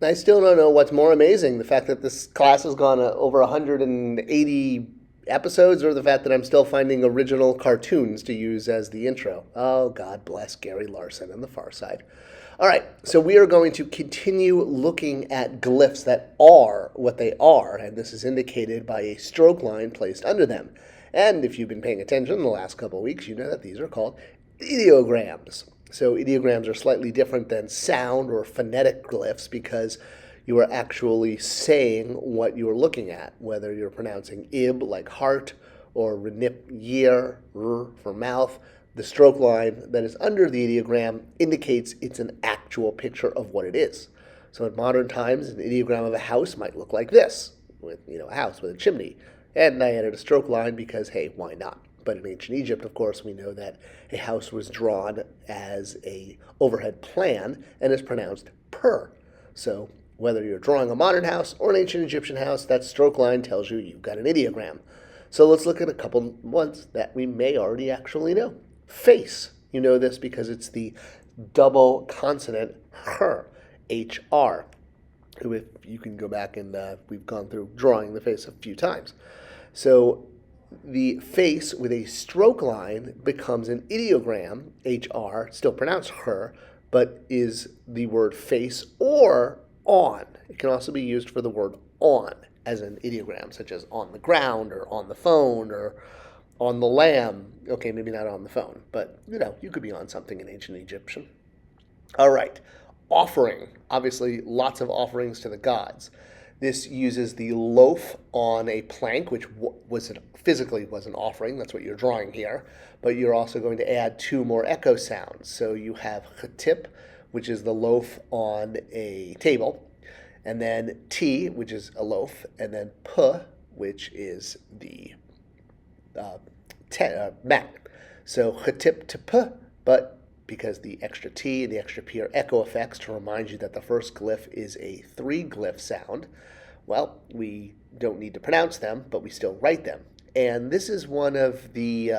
I still don't know what's more amazing, the fact that this class has gone over 180 episodes, or the fact that I'm still finding original cartoons to use as the intro. Oh, God bless Gary Larson and the Far Side. All right, so we are going to continue looking at glyphs that are what they are, and this is indicated by a stroke line placed under them. And if you've been paying attention in the last couple of weeks, you know that these are called ideograms. So ideograms are slightly different than sound or phonetic glyphs because you are actually saying what you are looking at, whether you're pronouncing ib like heart or renip year, r for mouth. The stroke line that is under the ideogram indicates it's an actual picture of what it is. So in modern times, an ideogram of a house might look like this, with a house with a chimney. And I added a stroke line because, hey, why not? But in ancient Egypt, of course, we know that a house was drawn as a overhead plan and is pronounced per. So whether you're drawing a modern house or an ancient Egyptian house, that stroke line tells you you've got an ideogram. So let's look at a couple ones that we may already actually know. Face. You know this because it's the double consonant her, H-R. If you can go back and we've gone through drawing the face a few times. So the face with a stroke line becomes an ideogram, HR, still pronounced her, but is the word face or on. It can also be used for the word on as an ideogram, such as on the ground or on the phone or on the lamb. Okay, maybe not on the phone, but you could be on something in ancient Egyptian. All right, offering. Obviously, lots of offerings to the gods. This uses the loaf on a plank, which physically was an offering. That's what you're drawing here. But you're also going to add two more echo sounds. So you have chetip, which is the loaf on a table, and then t, which is a loaf, and then p, which is the mat. So chetip to p, but because the extra T and the extra P are echo effects to remind you that the first glyph is a 3-glyph sound, well, we don't need to pronounce them, but we still write them. And this is one of the,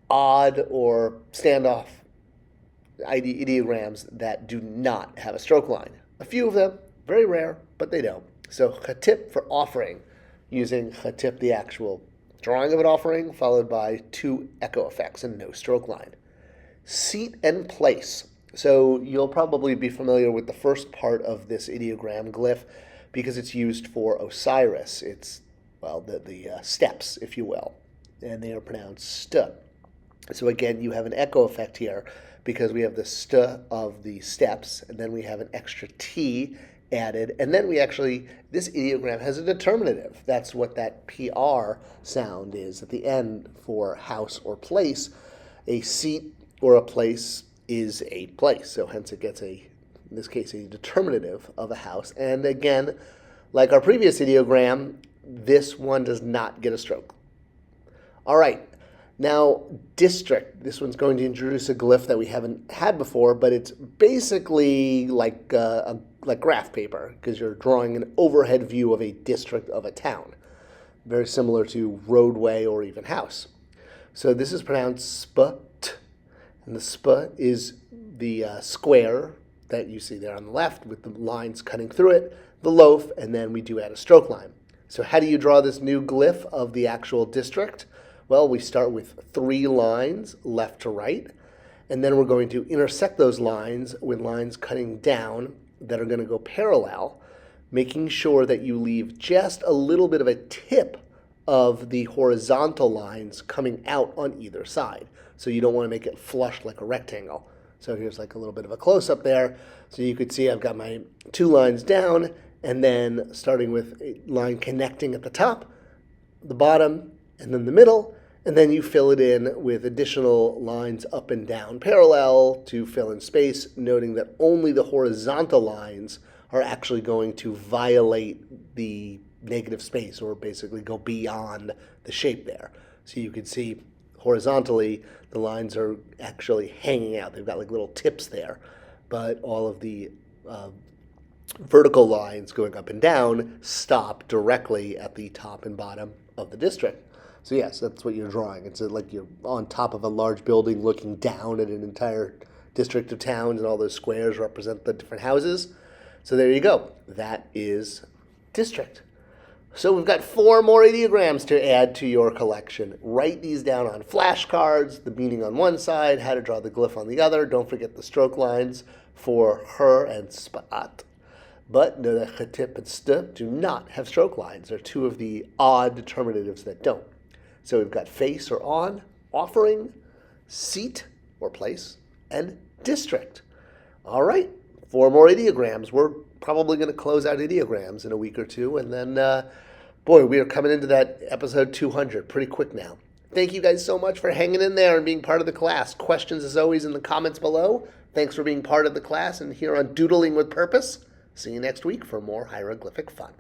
odd or standoff ideograms that do not have a stroke line. A few of them, very rare, but they don't. So chetip for offering, using chetip, the actual drawing of an offering, followed by 2 echo effects and no stroke line. Seat and place. So you'll probably be familiar with the first part of this ideogram glyph because it's used for Osiris. It's, the steps, if you will, and they are pronounced st. So again, you have an echo effect here because we have the st of the steps, and then we have an extra T added, and then this ideogram has a determinative. That's what that PR sound is at the end for house or place. A seat or a place is a place, so hence it gets in this case, a determinative of a house. And again, like our previous ideogram, this one does not get a stroke. All right, now district. This one's going to introduce a glyph that we haven't had before, but it's basically like graph paper because you're drawing an overhead view of a district of a town, very similar to roadway or even house. So this is pronounced sp. And the sp is the square that you see there on the left with the lines cutting through it, the loaf, and then we do add a stroke line. So how do you draw this new glyph of the actual district? Well, we start with 3 lines left to right, and then we're going to intersect those lines with lines cutting down that are going to go parallel, making sure that you leave just a little bit of a tip of the horizontal lines coming out on either side. So you don't want to make it flush like a rectangle. So here's like a little bit of a close-up there. So you could see I've got my 2 lines down, and then starting with a line connecting at the top, the bottom, and then the middle, and then you fill it in with additional lines up and down parallel to fill in space, noting that only the horizontal lines are actually going to violate the negative space or basically go beyond the shape there. So you can see horizontally the lines are actually hanging out. They've got like little tips there, but all of the vertical lines going up and down stop directly at the top and bottom of the district. So yes, that's what you're drawing. It's like you're on top of a large building looking down at an entire district of towns, and all those squares represent the different houses. So there you go. That is district. So we've got 4 more ideograms to add to your collection. Write these down on flashcards, the meaning on one side, how to draw the glyph on the other. Don't forget the stroke lines for her and spa'at. But know that chatip and st do not have stroke lines. They're 2 of the odd determinatives that don't. So we've got face or on, offering, seat or place, and district. All right, 4 more ideograms. We're probably going to close out ideograms in a week or two, and then, boy, we are coming into that episode 200 pretty quick now. Thank you guys so much for hanging in there and being part of the class. Questions, as always, in the comments below. Thanks for being part of the class and here on Doodling with Purpose. See you next week for more hieroglyphic fun.